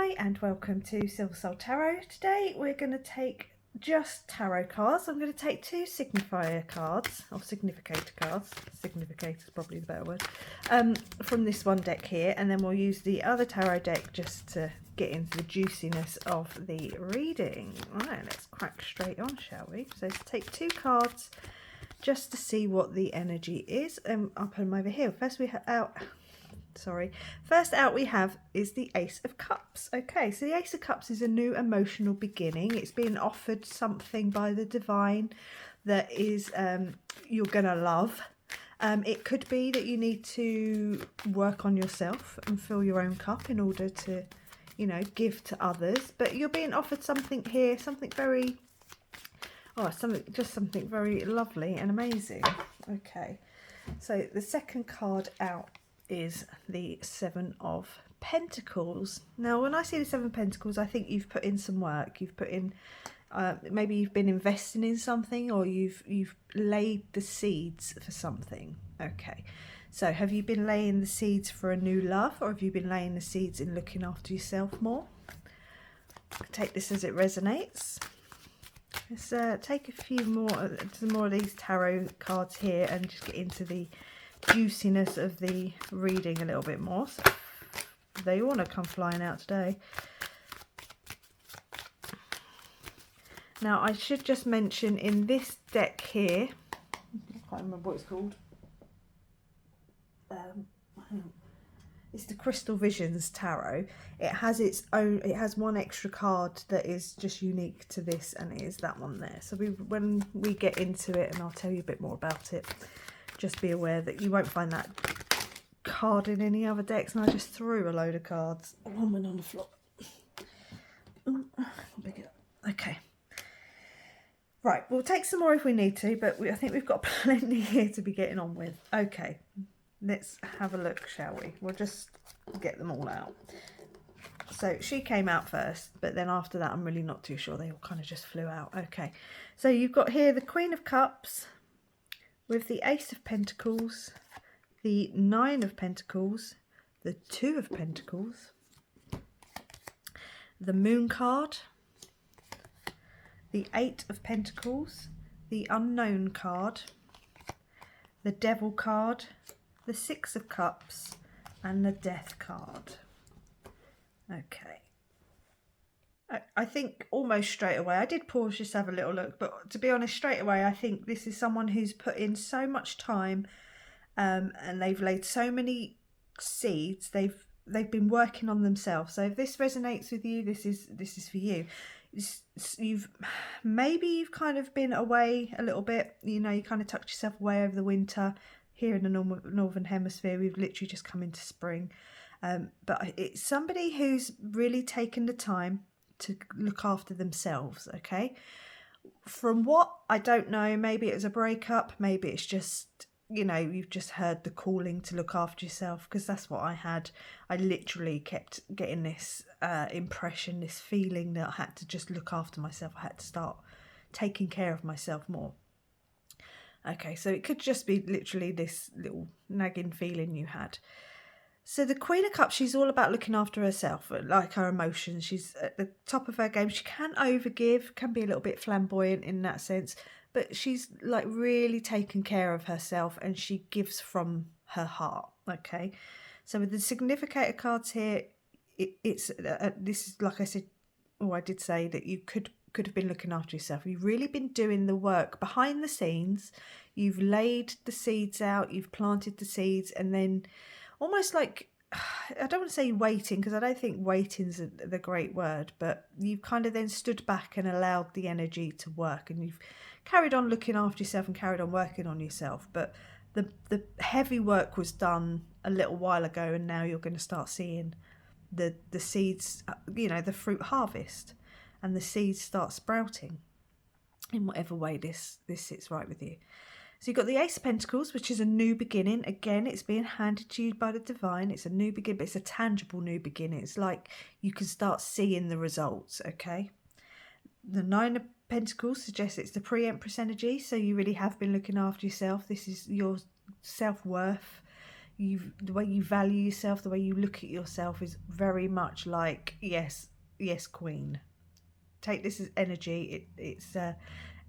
Hi and welcome to Silver Soul Tarot. Today we're going to take just tarot cards. I'm going to take two signifier cards, or significator cards, significator is probably the better word, from this one deck here, and then we'll use the other tarot deck just to get into the juiciness of the reading. Alright, let's crack straight on, shall we? So let's take two cards just to see what the energy is. I'll put them over here. First out we have is the Ace of Cups. Okay, so the Ace of Cups is a new emotional beginning. It's being offered something by the divine that is you're gonna love. It could be that you need to work on yourself and fill your own cup in order to, you know, give to others. But you're being offered something here, something very something very lovely and amazing. Okay, so the second card out is the Seven of Pentacles. Now when I see the Seven of Pentacles, I think you've put in some work. You've put in maybe you've been investing in something, or you've laid the seeds for something. Okay, so have you been laying the seeds for a new love, or have you been laying the seeds in looking after yourself more? Take this as it resonates. Let's take a few more of these tarot cards here and just get into the juiciness of the reading a little bit more. So they want to come flying out today. Now I should just mention, in this deck here, I can't remember what it's called, it's the Crystal Visions Tarot. It has its own, it has one extra card that is just unique to this, and it is that one there. So when we get into it, and I'll tell you a bit more about it, just be aware that you won't find that card in any other decks. And I just threw a load of cards. One went on the floor. Okay. Right, we'll take some more if we need to, but I think we've got plenty here to be getting on with. Okay, let's have a look, shall we? We'll just get them all out. So she came out first, but then after that I'm really not too sure. They all kind of just flew out. Okay, so you've got here the Queen of Cups with the Ace of Pentacles, the Nine of Pentacles, the Two of Pentacles, the Moon card, the Eight of Pentacles, the Unknown card, the Devil card, the Six of Cups, and the Death card. Okay. I think almost straight away, I did pause just to have a little look, but to be honest, straight away, I think this is someone who's put in so much time, and they've laid so many seeds. They've been working on themselves. So if this resonates with you, this is for you. You've kind of been away a little bit. You know, you kind of tucked yourself away over the winter. Here in the northern hemisphere, we've literally just come into spring. But it's somebody who's really taken the time to look after themselves. Okay, from what I don't know, maybe it was a breakup, maybe it's just, you know, you've just heard the calling to look after yourself, because that's what I had. I literally kept getting this impression, this feeling that I had to just look after myself. I had to start taking care of myself more. Okay, so it could just be literally this little nagging feeling you had. So the Queen of Cups, she's all about looking after herself, like her emotions. She's at the top of her game. She can overgive, can be a little bit flamboyant in that sense, but she's like really taking care of herself, and she gives from her heart. Okay, so with the significator cards here, this is, like I said, I did say that you could have been looking after yourself. You've really been doing the work behind the scenes. You've laid the seeds out, you've planted the seeds, and then almost like, I don't want to say waiting, because I don't think waiting's the great word, but you've kind of then stood back and allowed the energy to work, and you've carried on looking after yourself and carried on working on yourself. But the heavy work was done a little while ago, and now you're going to start seeing the seeds, you know, the fruit harvest, and the seeds start sprouting in whatever way this sits right with you. So you've got the Ace of Pentacles, which is a new beginning. Again, it's being handed to you by the divine. It's a new beginning, but it's a tangible new beginning. It's like you can start seeing the results, okay? The Nine of Pentacles suggests it's the pre-Empress energy, so you really have been looking after yourself. This is your self-worth, the way you value yourself, the way you look at yourself is very much like, yes, queen. Take this as energy. It's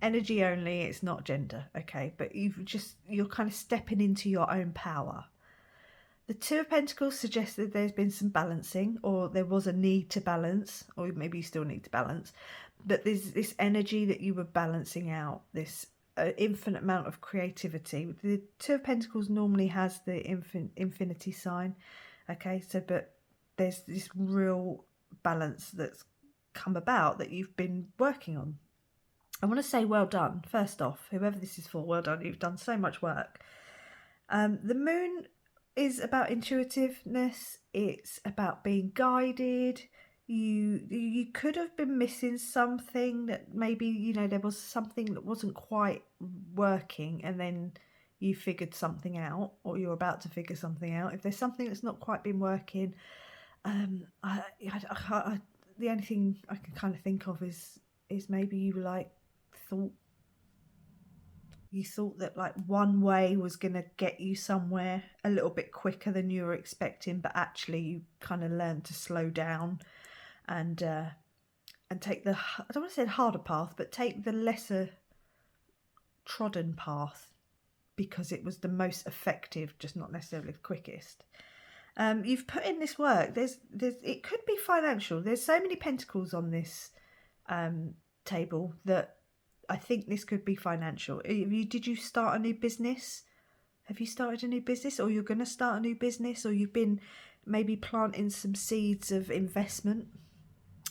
energy only. It's not gender, okay? But you're kind of stepping into your own power. The Two of Pentacles suggests that there's been some balancing, or there was a need to balance, or maybe you still need to balance. But there's this energy that you were balancing out, this infinite amount of creativity. The Two of Pentacles normally has the infinity sign, okay? So, but there's this real balance that's come about that you've been working on. I want to say well done, first off, whoever this is for, well done. You've done so much work. The moon is about intuitiveness. It's about being guided. You could have been missing something, that maybe, you know, there was something that wasn't quite working, and then you figured something out, or you're about to figure something out. If there's something that's not quite been working, the only thing I can kind of think of is maybe you thought that like one way was going to get you somewhere a little bit quicker than you were expecting, but actually you kind of learned to slow down and take the, I don't want to say the harder path, but take the lesser trodden path, because it was the most effective, just not necessarily the quickest. You've put in this work. There's it could be financial. There's so many pentacles on this table that I think this could be financial. Did you start a new business? Have you started a new business, or you're going to start a new business, or you've been maybe planting some seeds of investment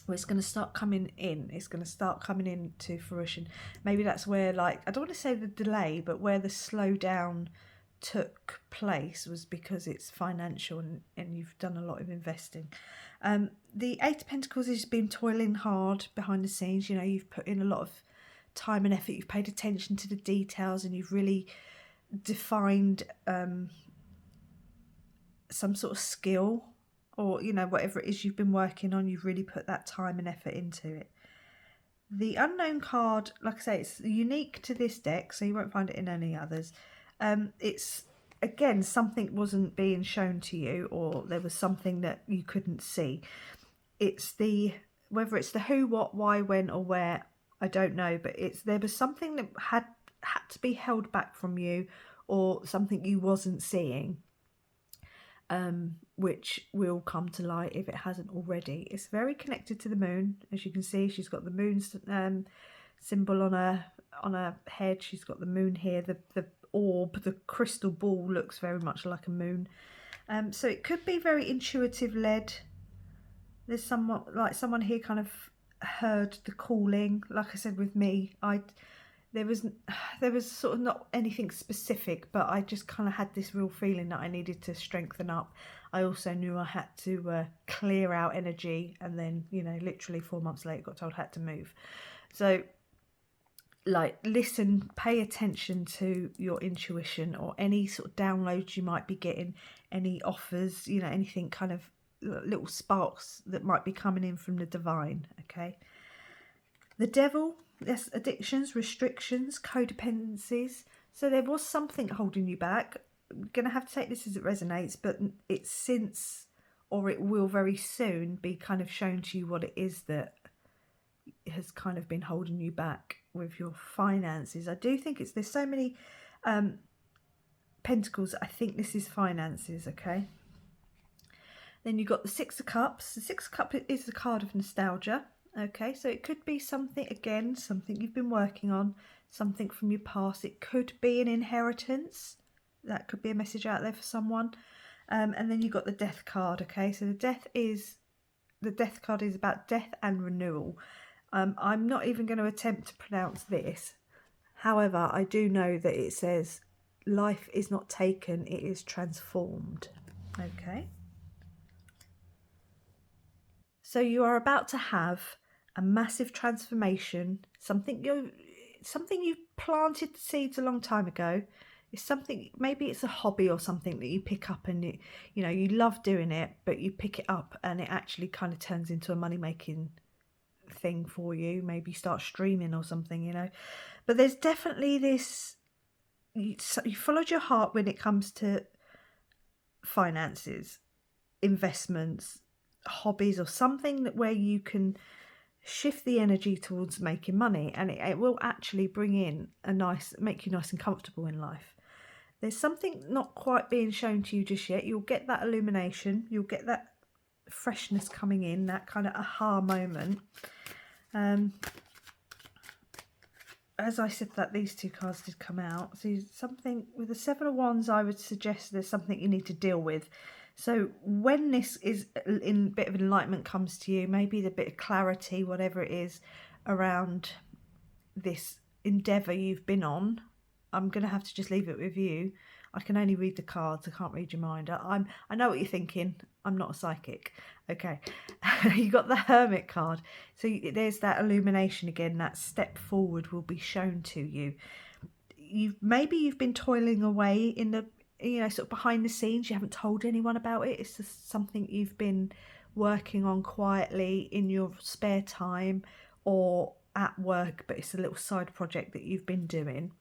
where it's going to start coming in? It's going to start coming into fruition. Maybe that's where, like, I don't want to say the delay, but where the slowdown took place was because it's financial and you've done a lot of investing. The Eight of Pentacles has been toiling hard behind the scenes. You know, you've put in a lot of time and effort, you've paid attention to the details, and you've really defined some sort of skill, or, you know, whatever it is you've been working on, you've really put that time and effort into it. The Unknown card, like I say, it's unique to this deck, so you won't find it in any others. It's, again, something wasn't being shown to you, or there was something that you couldn't see. It's whether it's the who, what, why, when, or where, I don't know, but there was something that had to be held back from you, or something you wasn't seeing, which will come to light if it hasn't already. It's very connected to the moon, as you can see. She's got the moon symbol on her head. She's got the moon here. The orb, the crystal ball, looks very much like a moon. So it could be very intuitive led. There's someone here kind of heard the calling. Like I said, with me, there was sort of not anything specific, but I just kind of had this real feeling that I needed to strengthen up. I also knew I had to clear out energy, and then, you know, literally 4 months later got told I had to move. So, like, listen, pay attention to your intuition, or any sort of downloads you might be getting, any offers, you know, anything kind of little sparks that might be coming in from the divine, okay? The Devil, yes, addictions, restrictions, codependencies. So there was something holding you back. I'm going to have to take this as it resonates, but it's since, or it will very soon, be kind of shown to you what it is that has kind of been holding you back with your finances. I do think there's so many pentacles. I think this is finances, okay? Then you've got the Six of Cups. The Six of Cups is the card of nostalgia. Okay, so it could be something, again, something you've been working on, something from your past. It could be an inheritance. That could be a message out there for someone. And then you've got the Death card, okay? So the Death card is about death and renewal. I'm not even going to attempt to pronounce this. However, I do know that it says life is not taken, it is transformed. Okay. So you are about to have a massive transformation. Something you've planted the seeds a long time ago. It's something, maybe it's a hobby or something that you pick up, and you love doing it, but you pick it up and it actually kind of turns into a money making thing for you. Maybe you start streaming or something, you know. But there's definitely this, you followed your heart when it comes to finances, investments, hobbies, or something that where you can shift the energy towards making money, and it will actually bring in make you nice and comfortable in life. There's something not quite being shown to you just yet. You'll get that illumination, you'll get that freshness coming in, that kind of aha moment. As I said that these two cards did come out, so something with the Seven of Wands, I would suggest there's something you need to deal with. So when this is in a bit of enlightenment comes to you, maybe the bit of clarity, whatever it is, around this endeavour you've been on, I'm going to have to just leave it with you. I can only read the cards. I can't read your mind. I know what you're thinking. I'm not a psychic. Okay. You got the Hermit card. So there's that illumination again. That step forward will be shown to you. Maybe you've been toiling away in the, sort of behind the scenes. You haven't told anyone about it. It's just something you've been working on quietly in your spare time or at work, but it's a little side project that you've been doing.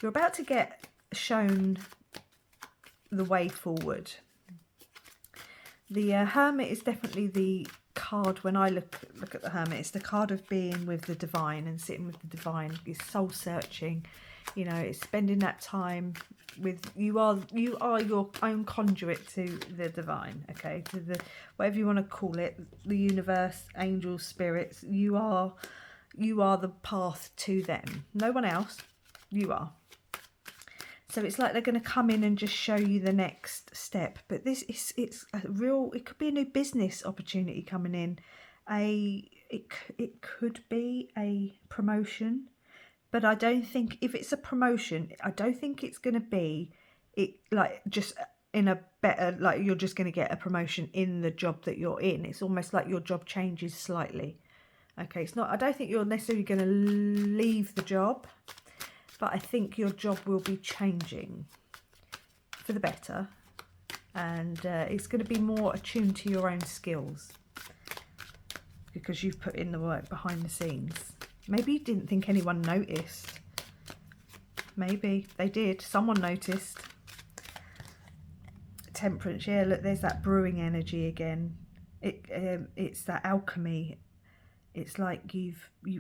You're about to get shown the way forward. The Hermit is definitely the card. When I look at the Hermit, it's the card of being with the divine and sitting with the divine. It's soul searching, it's spending that time with you are your own conduit to the divine, okay, to the whatever you want to call it, the universe, angels, spirits. You are the path to them, no one else. You are. So it's like they're going to come in and just show you the next step. But it's a real, it could be a new business opportunity coming in. It could be a promotion, but I don't think, if it's a promotion, I don't think it's going to be just in a better, like you're just going to get a promotion in the job that you're in. It's almost like your job changes slightly. Okay, it's not, I don't think you're necessarily going to leave the job, but I think your job will be changing for the better, and it's going to be more attuned to your own skills because you've put in the work behind the scenes. Maybe you didn't think anyone noticed. Maybe they did. Someone noticed. Temperance, yeah, look, there's that brewing energy again. It's that alchemy. It's like you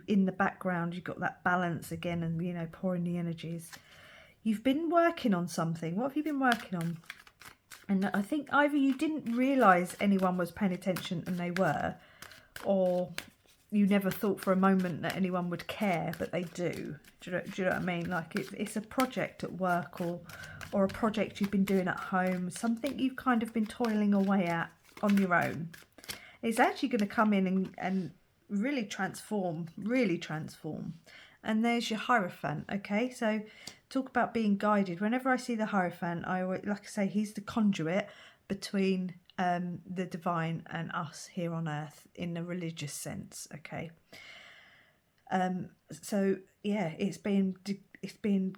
in the background, you've got that balance again, and pouring the energies. You've been working on something. What have you been working on? And I think either you didn't realise anyone was paying attention and they were, or you never thought for a moment that anyone would care, but they do. Do you know what I mean? Like it's a project at work or a project you've been doing at home, something you've kind of been toiling away at on your own. It's actually going to come in and really transform. And there's your Hierophant. Okay, so talk about being guided. Whenever I see the Hierophant, I always, like I say, he's the conduit between the divine and us here on earth in a religious sense. Okay, so yeah, it's being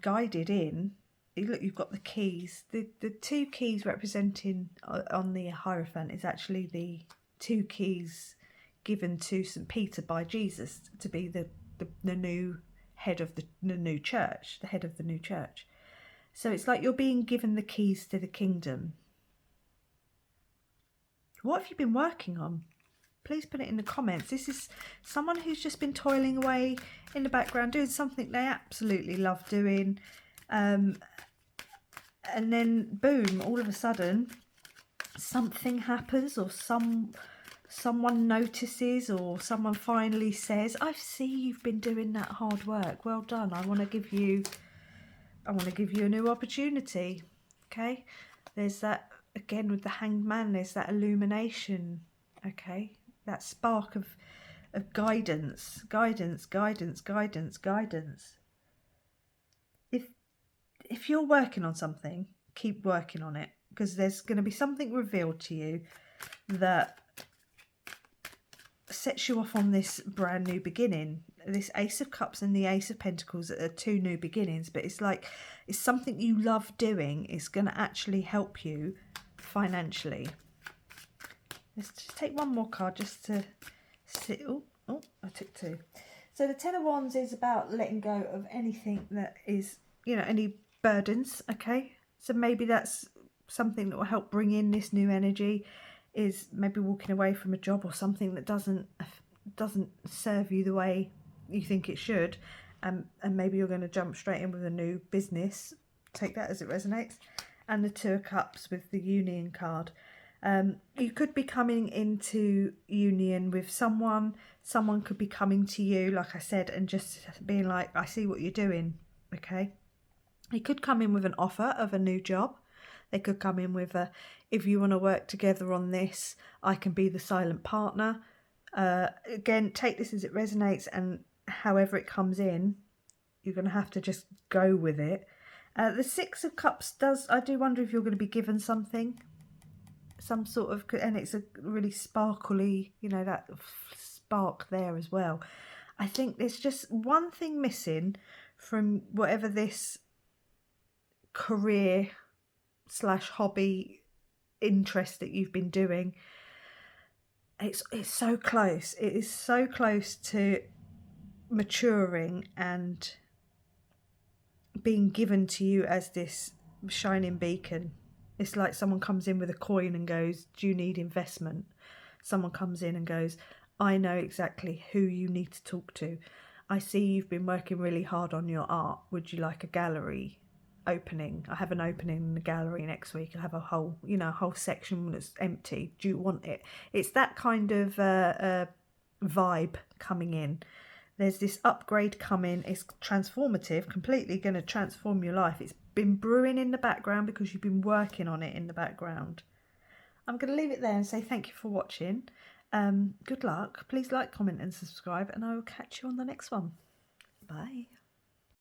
guided in. Look, you've got the keys. The two keys representing on the Hierophant is actually the two keys given to St. Peter by Jesus to be the new head of the new church, the head of the new church. So it's like you're being given the keys to the kingdom. What have you been working on? Please put it in the comments. This is someone who's just been toiling away in the background, doing something they absolutely love doing. And then boom, all of a sudden, something happens, or someone notices, or someone finally says, I see you've been doing that hard work. Well done. I want to give you a new opportunity. Okay. There's that again with the Hanged Man. There's that illumination. Okay. That spark of guidance. If you're working on something, keep working on it, because there's going to be something revealed to you that sets you off on this brand new beginning. This Ace of Cups and the Ace of Pentacles are two new beginnings, but it's like it's something you love doing. It's going to actually help you financially. Let's just take one more card just to sit. Oh, I took two. So the Ten of Wands is about letting go of anything that is, any burdens. Okay, so maybe that's something that will help bring in this new energy is maybe walking away from a job or something that doesn't serve you the way you think it should, and maybe you're going to jump straight in with a new business. Take that as it resonates. And the Two of Cups with the Union card. You could be coming into union with someone. Someone could be coming to you, like I said, and just being like, I see what you're doing, okay? They could come in with an offer of a new job. They could come in with a, if you want to work together on this, I can be the silent partner. Again, take this as it resonates, and however it comes in, you're going to have to just go with it. The Six of Cups I do wonder if you're going to be given something, some sort of, and it's a really sparkly, you know, that spark there as well. I think there's just one thing missing from whatever this career / hobby interest that you've been doing. It's so close. It is so close to maturing and being given to you as this shining beacon. It's like someone comes in with a coin and goes, do you need investment? Someone comes in and goes, I know exactly who you need to talk to. I see you've been working really hard on your art. Would you like a gallery opening? I have an opening in the gallery next week. I have a whole, you know, whole section that's empty. Do you want it? It's that kind of vibe coming in. There's this upgrade coming. It's transformative, completely going to transform your life. It's been brewing in the background because you've been working on it in the background. I'm going to leave it there and say thank you for watching. Good luck. Please like, comment and subscribe, and I will catch you on the next one. Bye.